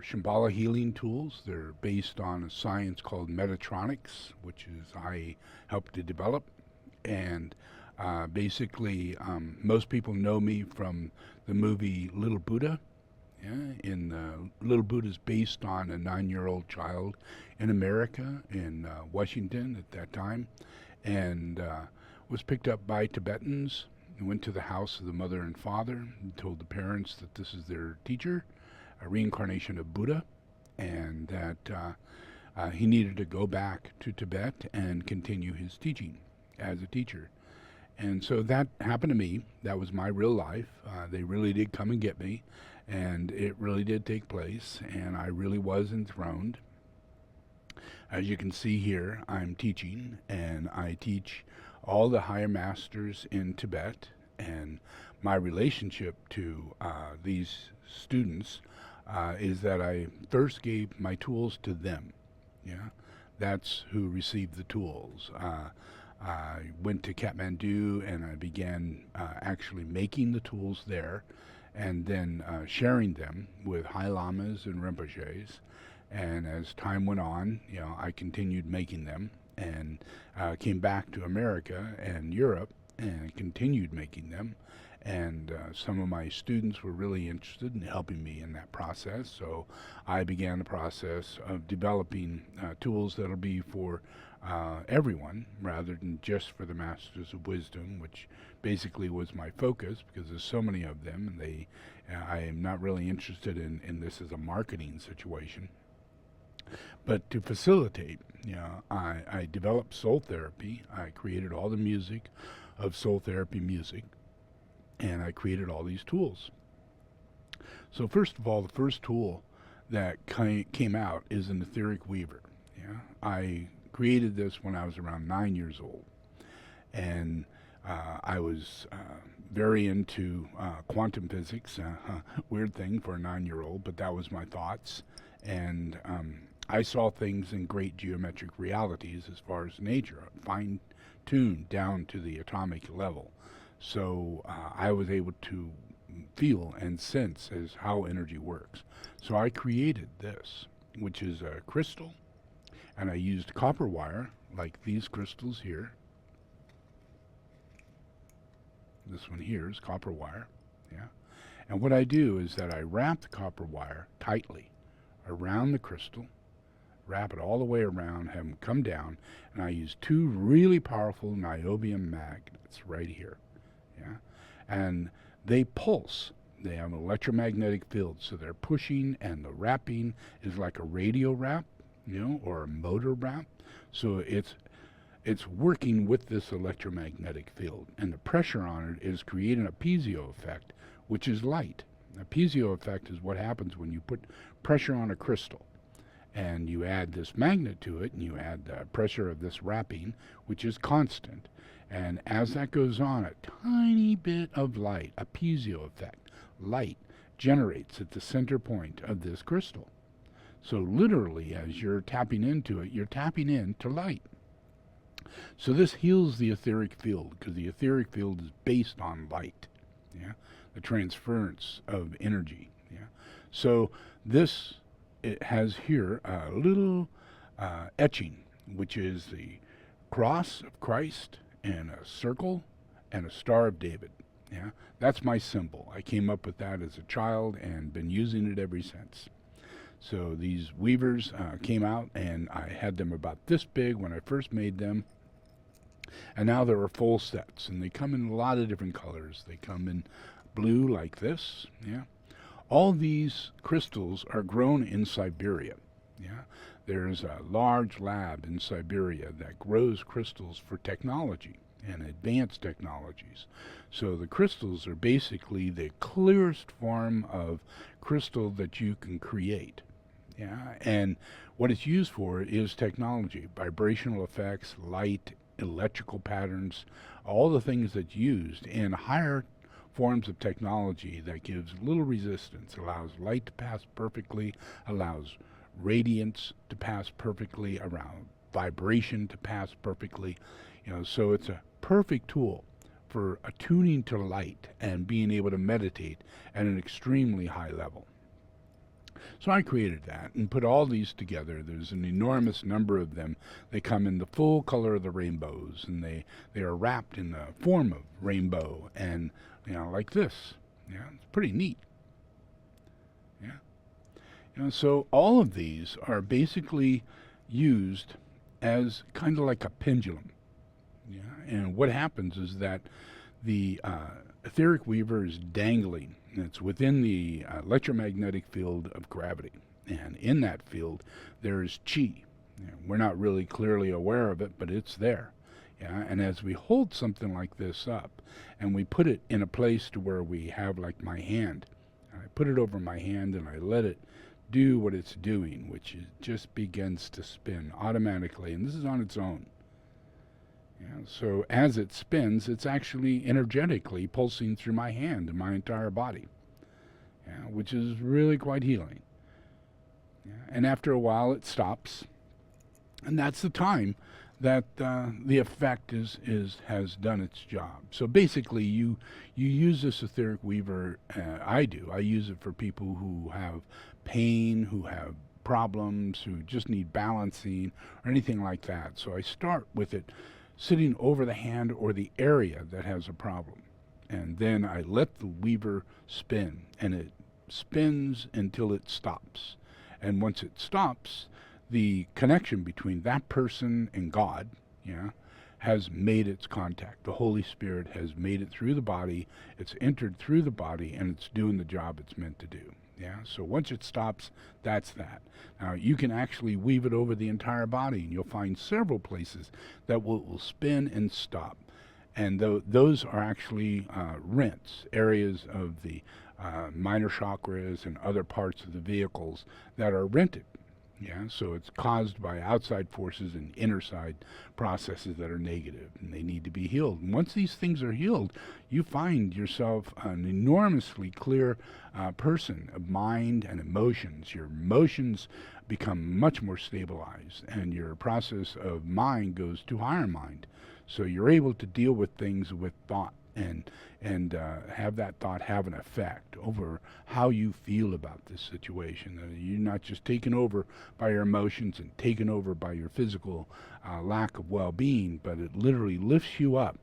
Shambhala healing tools. They're based on a science called Metatronics, which is I helped to develop. And basically, most people know me from the movie Little Buddha. Yeah, Little Buddha is based on a 9-year-old child in America, in Washington at that time, and was picked up by Tibetans and went to the house of the mother and father and told the parents that this is their teacher, a reincarnation of Buddha, and that he needed to go back to Tibet and continue his teaching as a teacher. And so that happened to me. That was my real life. They really did come and get me, and it really did take place, and I really was enthroned. As you can see here, I'm teaching, and I teach all the higher masters in Tibet, and my relationship to these students is that I first gave my tools to them. Yeah, that's who received the tools. I went to Kathmandu and I began actually making the tools there, and then sharing them with High Lamas and Rinpoches. And as time went on, I continued making them, and came back to America and Europe and continued making them. And some of my students were really interested in helping me in that process, so I began the process of developing tools that'll be for everyone rather than just for the Masters of Wisdom, which basically was my focus because there's so many of them, and I am not really interested in this as a marketing situation. But to facilitate, I developed soul therapy. I created all the music of soul therapy music, and I created all these tools. So first of all, the first tool that came out is an Etheric Weaver. Yeah, I created this when I was around 9 years old, and I was very into quantum physics. Weird thing for a 9-year-old, but that was my thoughts, and I saw things in great geometric realities as far as nature, fine-tuned down to the atomic level. So I was able to feel and sense as how energy works. So I created this, which is a crystal, and I used copper wire, like these crystals here. This one here is copper wire, yeah. And what I do is that I wrap the copper wire tightly around the crystal, wrap it all the way around, have them come down, and I use 2 really powerful niobium magnets right here. Yeah, and they pulse. They have an electromagnetic field, so they're pushing, and the wrapping is like a radio wrap, or a motor wrap. So it's working with this electromagnetic field, and the pressure on it is creating a piezo effect, which is light. A piezo effect is what happens when you put pressure on a crystal, and you add this magnet to it, and you add the pressure of this wrapping, which is constant. And as that goes on, a tiny bit of light, a piezo effect, light, generates at the center point of this crystal. So literally, as you're tapping into it, you're tapping into light. So this heals the etheric field, because the etheric field is based on light, yeah, the transference of energy. Yeah. So this, it has here a little etching, which is the cross of Christ, and a circle, and a Star of David. Yeah, that's my symbol. I came up with that as a child and been using it ever since. So these weavers came out, and I had them about this big when I first made them, and now there are full sets, and they come in a lot of different colors. They come in blue like this. Yeah, all these crystals are grown in Siberia. Yeah, there's a large lab in Siberia that grows crystals for technology and advanced technologies. So the crystals are basically the clearest form of crystal that you can create. Yeah, and what it's used for is technology, vibrational effects, light, electrical patterns, all the things that's used in higher forms of technology that gives little resistance, allows light to pass perfectly, allows radiance to pass perfectly, around vibration to pass perfectly. So it's a perfect tool for attuning to light and being able to meditate at an extremely high level. So I created that and put all these together. There's an enormous number of them. They come in the full color of the rainbows, and they are wrapped in the form of rainbow, and like this. Yeah, it's pretty neat. Yeah. So all of these are basically used as kind of like a pendulum. Yeah. And what happens is that the etheric weaver is dangling. And it's within the electromagnetic field of gravity. And in that field, there is chi. We're not really clearly aware of it, but it's there. Yeah. And as we hold something like this up, and we put it in a place to where we have like my hand, I put it over my hand and I let it do what it's doing, which is just begins to spin automatically, and this is on its own. Yeah, so as it spins, it's actually energetically pulsing through my hand and my entire body, which is really quite healing. Yeah, and after a while, it stops, and that's the time that the effect has done its job. So basically, you use this etheric weaver. I use it for people who have pain, who have problems, who just need balancing or anything like that. So I start with it sitting over the hand or the area that has a problem, and then I let the weaver spin, and it spins until it stops. And once it stops, the connection between that person and God, has made its contact. The Holy Spirit has made it through the body. It's entered through the body, and it's doing the job it's meant to do. Yeah. So once it stops, that's that. Now you can actually weave it over the entire body, and you'll find several places that will spin and stop. And those are actually rents, areas of the minor chakras and other parts of the vehicles that are rented. Yeah, so it's caused by outside forces and inner side processes that are negative, and they need to be healed. And once these things are healed, you find yourself an enormously clear person of mind and emotions. Your emotions become much more stabilized, and your process of mind goes to higher mind. So you're able to deal with things with thought and have that thought have an effect over how you feel about this situation. You're not just taken over by your emotions and taken over by your physical lack of well-being, but it literally lifts you up,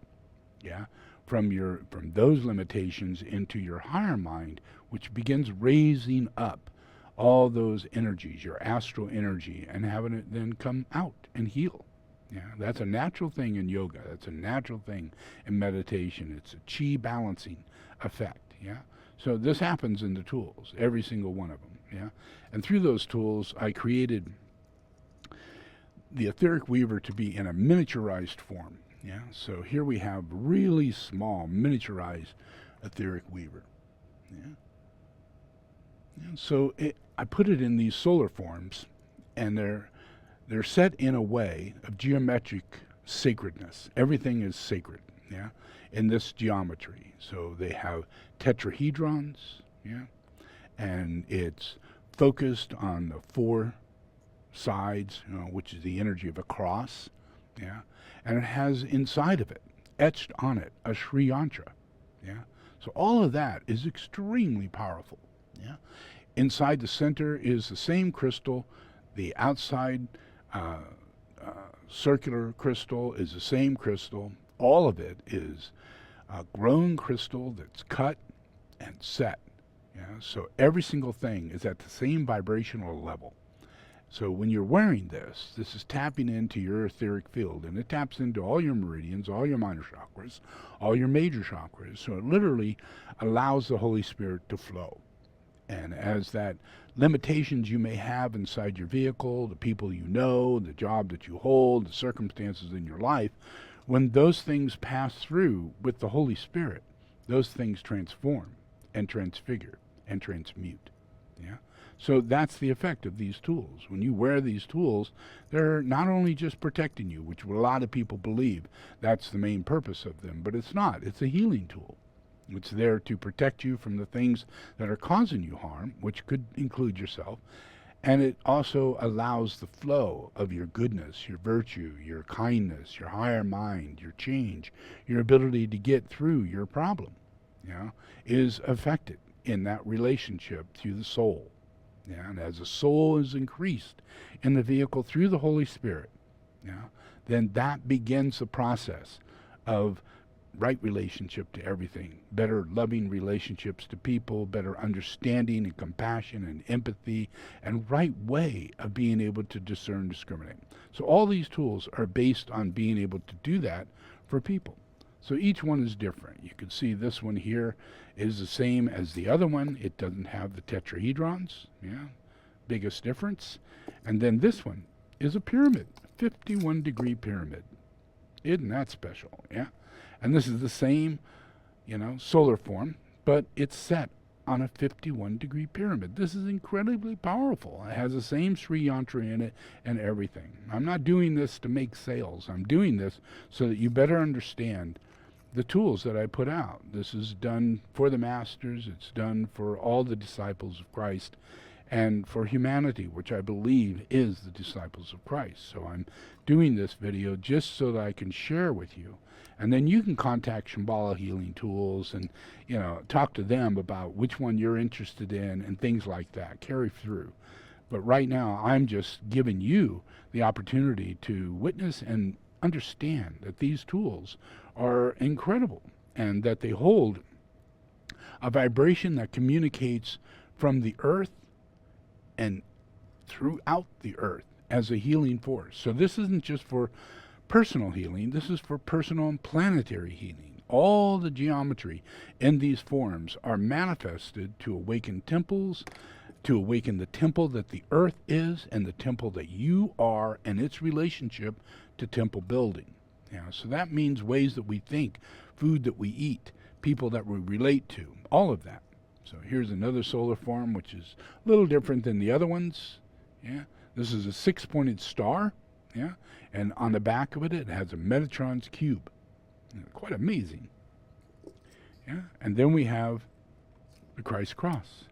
from those limitations into your higher mind, which begins raising up all those energies, your astral energy, and having it then come out and heal. Yeah, that's a natural thing in yoga. That's a natural thing in meditation. It's a chi balancing effect. Yeah. So this happens in the tools, every single one of them. Yeah. And through those tools, I created the etheric weaver to be in a miniaturized form. Yeah. So here we have really small miniaturized etheric weaver. Yeah. And so I put it in these solar forms, and they're set in a way of geometric sacredness. Everything is sacred, in this geometry. So they have tetrahedrons, and it's focused on the four sides, which is the energy of a cross, and it has inside of it, etched on it, a Sri yantra, So all of that is extremely powerful, Inside the center is the same crystal. The outside circular crystal is the same crystal. All of it is a grown crystal that's cut and set. So every single thing is at the same vibrational level. So when you're wearing this is tapping into your etheric field, and it taps into all your meridians, all your minor chakras, all your major chakras. So it literally allows the Holy Spirit to flow. And as that limitations you may have inside your vehicle, the people you know, the job that you hold, the circumstances in your life, when those things pass through with the Holy Spirit, those things transform and transfigure and transmute. So that's the effect of these tools. When you wear these tools, they're not only just protecting you, which a lot of people believe that's the main purpose of them, but it's not. It's a healing tool. It's there to protect you from the things that are causing you harm, which could include yourself. And it also allows the flow of your goodness, your virtue, your kindness, your higher mind, your change, your ability to get through your problem, is affected in that relationship through the soul. Yeah, and as the soul is increased in the vehicle through the Holy Spirit, yeah, then that begins the process of right relationship to everything, better loving relationships to people, better understanding and compassion and empathy, and right way of being able to discern and discriminate. So all these tools are based on being able to do that for people. So each one is different. You can see this one here is the same as the other one. It doesn't have the tetrahedrons, yeah, biggest difference. And then this one is a pyramid, 51-degree pyramid. Isn't that special, yeah? And this is the same, solar form, but it's set on a 51-degree pyramid. This is incredibly powerful. It has the same Sri Yantra in it and everything. I'm not doing this to make sales. I'm doing this so that you better understand the tools that I put out. This is done for the masters. It's done for all the disciples of Christ and for humanity, which I believe is the disciples of Christ. So I'm doing this video just so that I can share with you. And then you can contact Shambhala Healing Tools and, talk to them about which one you're interested in and things like that. Carry through. But right now, I'm just giving you the opportunity to witness and understand that these tools are incredible and that they hold a vibration that communicates from the earth and throughout the earth as a healing force. So this isn't just for personal healing, this is for personal and planetary healing. All the geometry in these forms are manifested to awaken temples, to awaken the temple that the earth is and the temple that you are and its relationship to temple building. So that means ways that we think, food that we eat, people that we relate to, all of that. So here's another solar form, which is a little different than the other ones. Yeah, this is a 6-pointed star. Yeah, and on the back of it, it has a Metatron's cube. Quite amazing. Yeah, and then we have the Christ cross.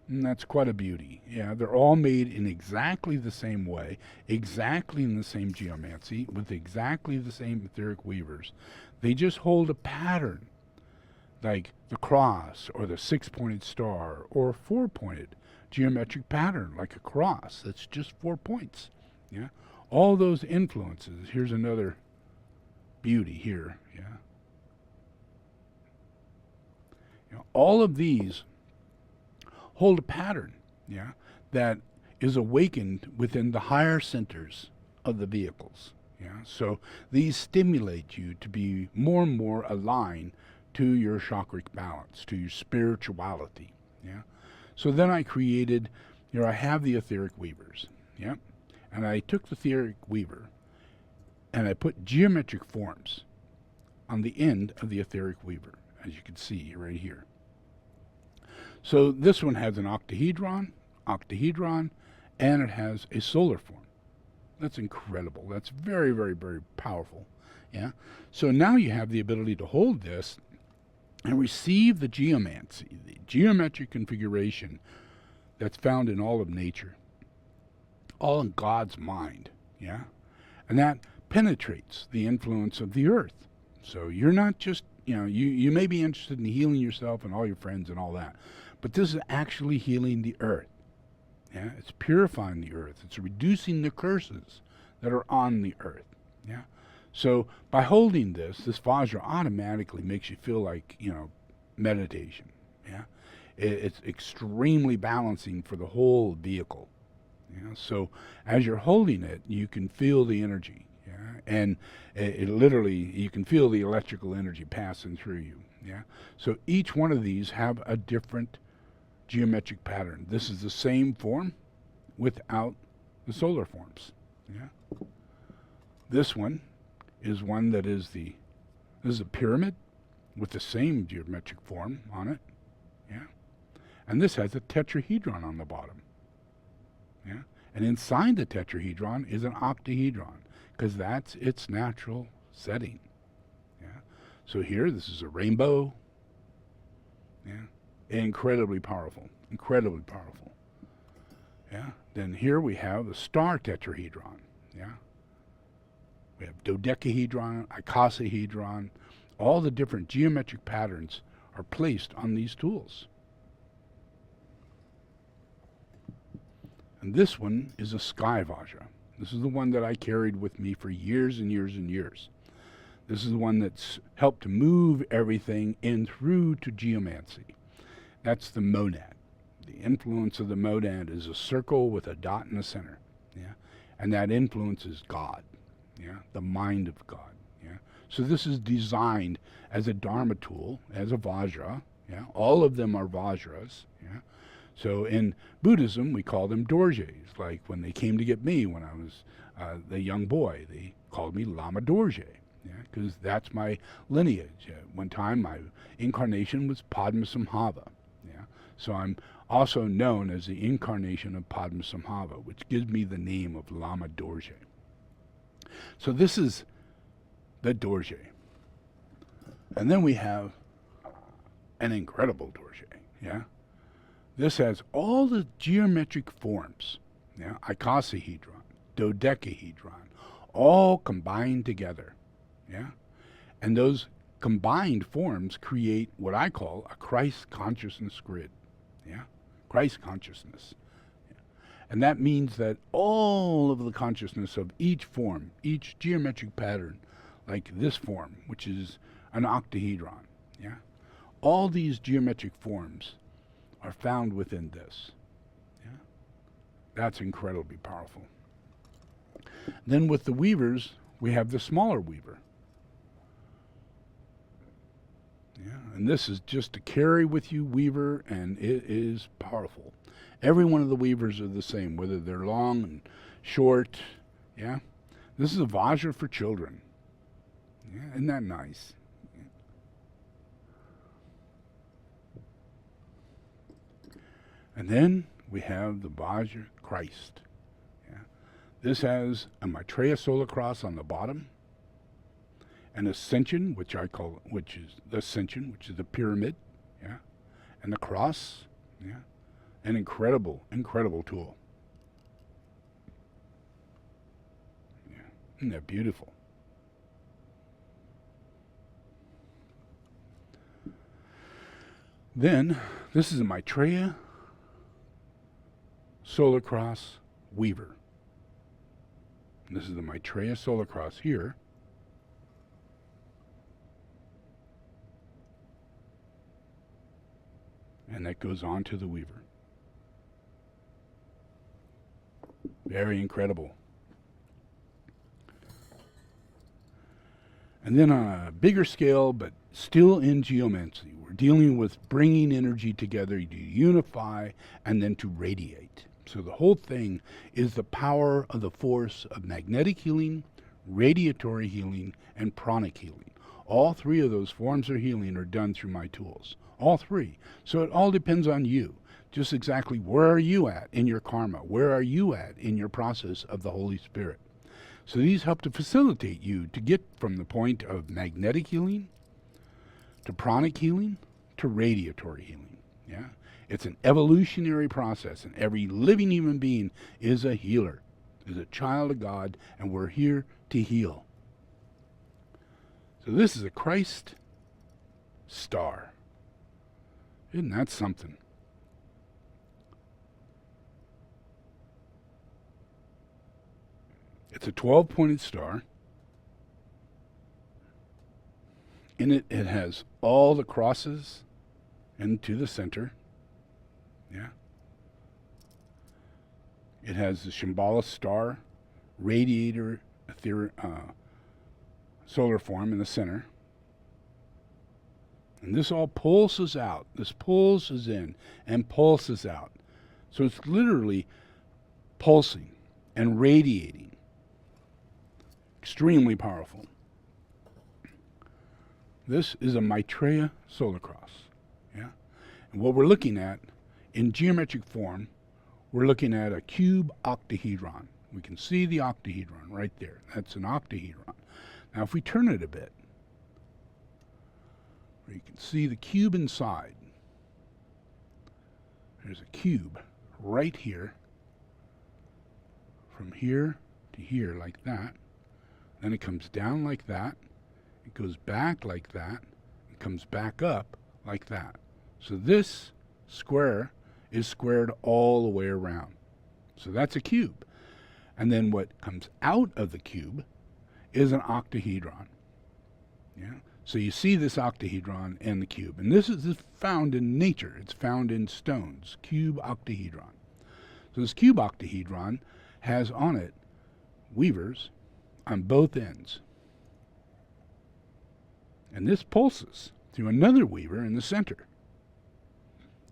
And that's quite a beauty. Yeah, they're all made in exactly the same way, exactly in the same geomancy, with exactly the same etheric weavers. They just hold a pattern, like the cross or the 6-pointed star or a 4-pointed geometric pattern, like a cross. That's just 4 points. Yeah, all those influences. Here's another beauty here. Yeah, all of these hold a pattern, that is awakened within the higher centers of the vehicles. So these stimulate you to be more and more aligned to your chakric balance, to your spirituality. So then I created, I have the etheric weavers, and I took the etheric weaver and I put geometric forms on the end of the etheric weaver, as you can see right here. So this one has an octahedron, and it has a solar form. That's incredible. That's very, very, very powerful. So now you have the ability to hold this and receive the geomancy, the geometric configuration that's found in all of nature, all in God's mind. And that penetrates the influence of the earth. So you're not just, you may be interested in healing yourself and all your friends and all that, but this is actually healing the earth. It's purifying the earth. It's reducing the curses that are on the earth. So by holding this Vajra automatically makes you feel like, meditation. It's extremely balancing for the whole vehicle. So as you're holding it, you can feel the energy. And it literally, you can feel the electrical energy passing through you. So each one of these have a different geometric pattern. This is the same form without the solar forms. This one is one that is this is a pyramid with the same geometric form on it. And this has a tetrahedron on the bottom. And inside the tetrahedron is an octahedron, because that's its natural setting. So here, this is a rainbow. Incredibly powerful. Incredibly powerful. Then here we have the star tetrahedron. We have dodecahedron, icosahedron. All the different geometric patterns are placed on these tools. And this one is a sky Vajra. This is the one that I carried with me for years and years and years. This is the one that's helped to move everything in through to geomancy. That's the monad. The influence of the monad is a circle with a dot in the center. Yeah? And that influence is God. Yeah? The mind of God. Yeah? So this is designed as a Dharma tool, as a Vajra. Yeah? All of them are Vajras. Yeah? So in Buddhism, we call them Dorjes. Like when they came to get me when I was the young boy, they called me Lama Dorje. Because that's my lineage. One time my incarnation was Padmasambhava. Yeah? So I'm also known as the incarnation of Padmasambhava, which gives me the name of Lama Dorje. So this is the Dorje. And then we have an incredible Dorje. Yeah? This has all the geometric forms. Yeah? Icosahedron, dodecahedron, all combined together. Yeah? And those combined forms create what I call a Christ consciousness grid. Yeah? Christ consciousness. Yeah. And that means that all of the consciousness of each form, each geometric pattern, like this form, which is an octahedron, yeah? All these geometric forms are found within this. Yeah? That's incredibly powerful. Then with the weavers, we have the smaller weaver. Yeah, and this is just a carry with you weaver, and it is powerful. Every one of the weavers are the same, whether they're long and short. Yeah, this is a Vajra for children. Yeah, isn't that nice? Yeah. And then we have the Vajra Christ. Yeah, this has a Maitreya solar cross on the bottom, and ascension, which is the ascension, which is the pyramid, yeah, and the cross, yeah, an incredible, incredible tool. Yeah, isn't that beautiful? Then this is a Maitreya solar cross weaver. This is the Maitreya solar cross here. And that goes on to the weaver. Very incredible. And then on a bigger scale, but still in geomancy, we're dealing with bringing energy together to unify and then to radiate. So the whole thing is the power of the force of magnetic healing, radiatory healing, and pranic healing. All three of those forms of healing are done through my tools. All three. So it all depends on you. Just exactly where are you at in your karma? Where are you at in your process of the Holy Spirit? So these help to facilitate you to get from the point of magnetic healing to pranic healing to radiatory healing. Yeah? It's an evolutionary process, and every living human being is a healer, is a child of God, and we're here to heal. So this is a Christ star. Isn't that something? It's a 12-pointed star. In it, it has all the crosses into the center. Yeah. It has the Shambhala star, radiator, solar form in the center. And this all pulses out. This pulses in and pulses out. So it's literally pulsing and radiating. Extremely powerful. This is a Maitreya solar cross. Yeah? And what we're looking at in geometric form, we're looking at a cube octahedron. We can see the octahedron right there. That's an octahedron. Now if we turn it a bit, where you can see the cube inside. There's a cube right here, from here to here like that. Then it comes down like that. It goes back like that. It comes back up like that. So this square is squared all the way around. So that's a cube. And then what comes out of the cube is an octahedron. Yeah. So you see this octahedron and the cube. And this is found in nature. It's found in stones. Cube octahedron. So this cube octahedron has on it weavers on both ends. And this pulses through another weaver in the center.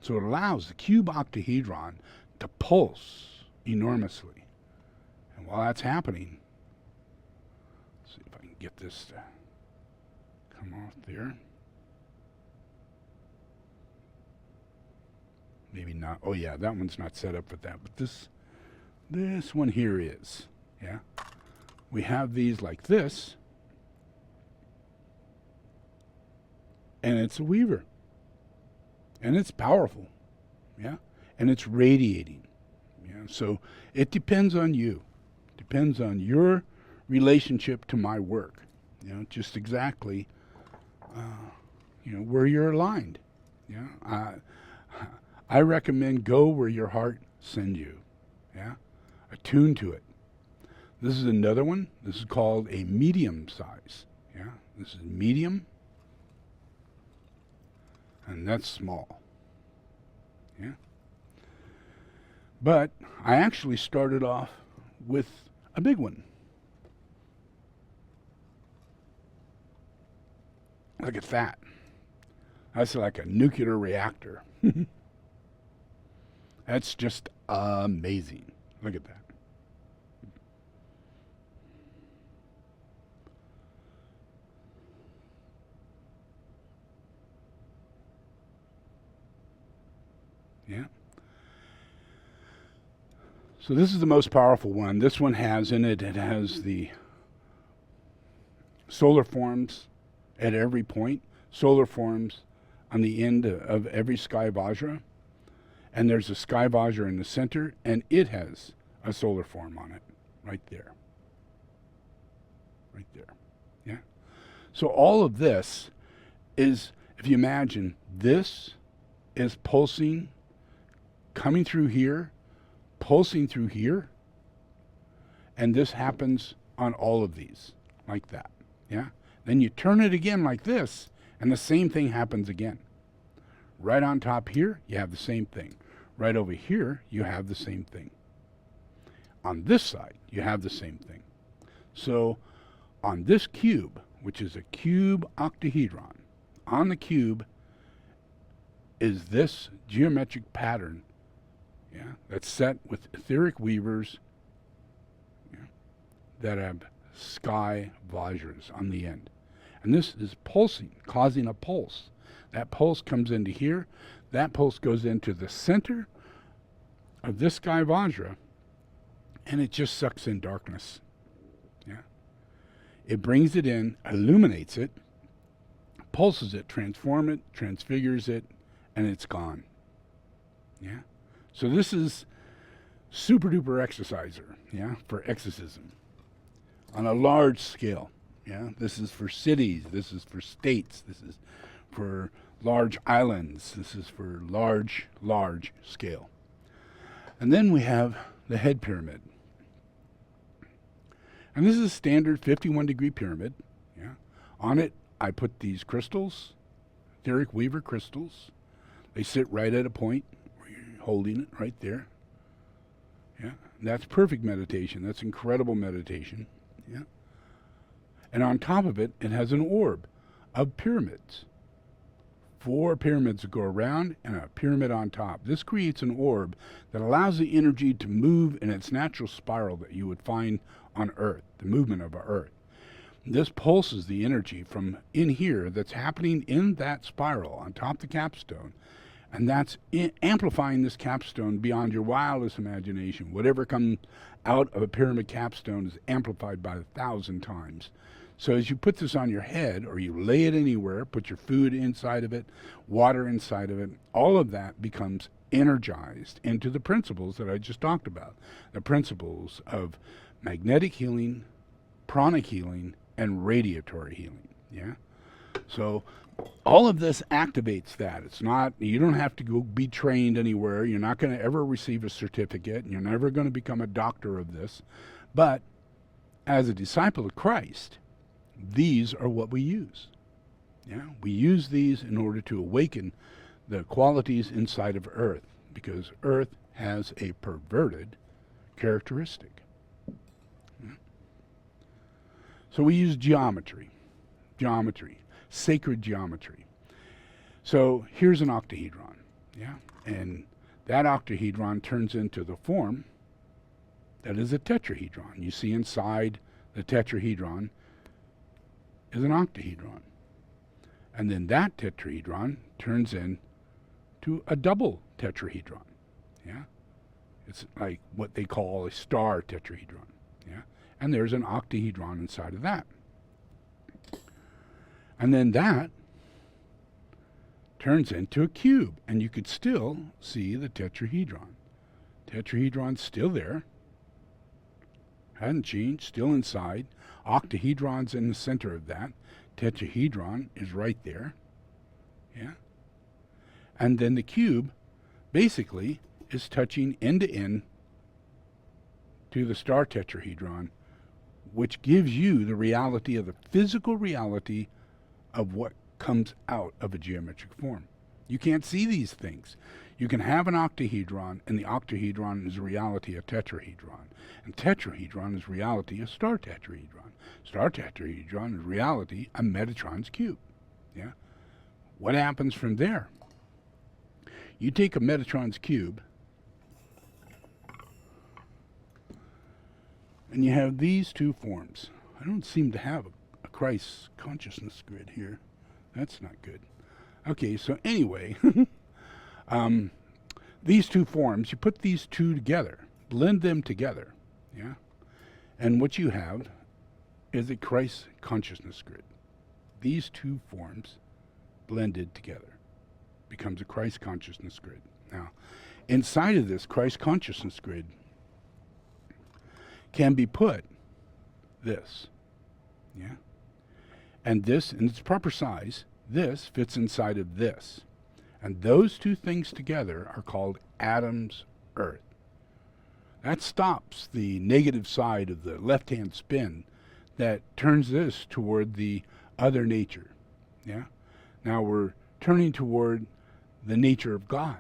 So it allows the cube octahedron to pulse enormously. And while that's happening, let's see if I can get this to come off there. Maybe not. Oh yeah, that one's not set up for that. But this one here is. Yeah. We have these like this. And it's a weaver. And it's powerful. Yeah. And it's radiating. Yeah. So it depends on you. Depends on your relationship to my work. You know, just exactly where you're aligned. Yeah. I recommend go where your heart sends you. Yeah. Attune to it. This is another one. This is called a medium size. Yeah. This is medium. And that's small. Yeah. But I actually started off with a big one. Look at that. That's like a nuclear reactor. That's just amazing. Look at that. Yeah. So this is the most powerful one. This one has in it, it has the solar forms at every point, solar forms on the end of every sky vajra. And there's a sky vajra in the center, and it has a solar form on it, right there. Right there. Yeah. So all of this is, if you imagine, this is pulsing, coming through here, pulsing through here, and this happens on all of these, like that. Yeah. Then you turn it again like this, and the same thing happens again. Right on top here, you have the same thing. Right over here, you have the same thing. On this side, you have the same thing. So on this cube, which is a cube octahedron, on the cube is this geometric pattern, yeah, that's set with etheric weavers, yeah, that have sky vajras on the end. And this is pulsing, causing a pulse. That pulse comes into here. That pulse goes into the center of this sky vajra, and it just sucks in darkness. Yeah. It brings it in, illuminates it, pulses it, transforms it, transfigures it, and it's gone. Yeah. So this is super duper exerciser, yeah, for exorcism on a large scale. Yeah. This is for cities, this is for states, this is for large islands, this is for large scale. And then we have the head pyramid. And this is a standard 51-degree pyramid. Yeah. On it, I put these crystals, Etheric Weaver crystals. They sit right at a point where you're holding it right there. Yeah. And that's perfect meditation. That's incredible meditation. Yeah. And on top of it, it has an orb of pyramids. 4 pyramids that go around and a pyramid on top. This creates an orb that allows the energy to move in its natural spiral that you would find on Earth, the movement of Earth. This pulses the energy from in here that's happening in that spiral on top of the capstone, and that's amplifying this capstone beyond your wildest imagination. Whatever comes out of a pyramid capstone is amplified by 1,000 times. So as you put this on your head, or you lay it anywhere, put your food inside of it, water inside of it, all of that becomes energized into the principles that I just talked about. The principles of magnetic healing, pranic healing, and radiatory healing. Yeah. So all of this activates that. It's not, you don't have to go be trained anywhere. You're not going to ever receive a certificate. You're never going to become a doctor of this. But as a disciple of Christ, these are what we use. Yeah, we use these in order to awaken the qualities inside of Earth, because Earth has a perverted characteristic. Yeah. So we use geometry, sacred geometry. So here's an octahedron, yeah, and that octahedron turns into the form that is a tetrahedron. You see inside the tetrahedron is an octahedron. And then that tetrahedron turns into a double tetrahedron. Yeah? It's like what they call a star tetrahedron. Yeah? And there's an octahedron inside of that. And then that turns into a cube. And you could still see the tetrahedron. Tetrahedron's still there. Hasn't changed, still inside. Octahedron's in the center of that. Tetrahedron is right there. Yeah. And then the cube basically is touching end to end to the star tetrahedron, which gives you the reality of the physical reality of what comes out of a geometric form. You can't see these things. You can have an octahedron, and the octahedron is reality a tetrahedron. And tetrahedron is reality a star tetrahedron. Star tetrahedron is reality a Metatron's cube. Yeah? What happens from there? You take a Metatron's cube, and you have these two forms. I don't seem to have a Christ consciousness grid here. That's not good. Okay, so anyway, these two forms, you put these two together, blend them together, yeah? And what you have is a Christ consciousness grid. These two forms blended together becomes a Christ consciousness grid. Now, inside of this Christ consciousness grid can be put this, yeah? And this, in its proper size, this fits inside of this. And those two things together are called atoms Earth. That stops the negative side of the left-hand spin that turns this toward the other nature. Yeah? Now we're turning toward the nature of God.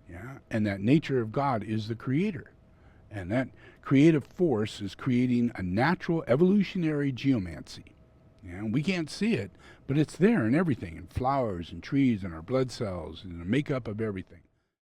Yeah? And that nature of God is the creator. And that creative force is creating a natural evolutionary geomancy. Yeah, we can't see it, but it's there in everything, in flowers and trees and our blood cells and the makeup of everything.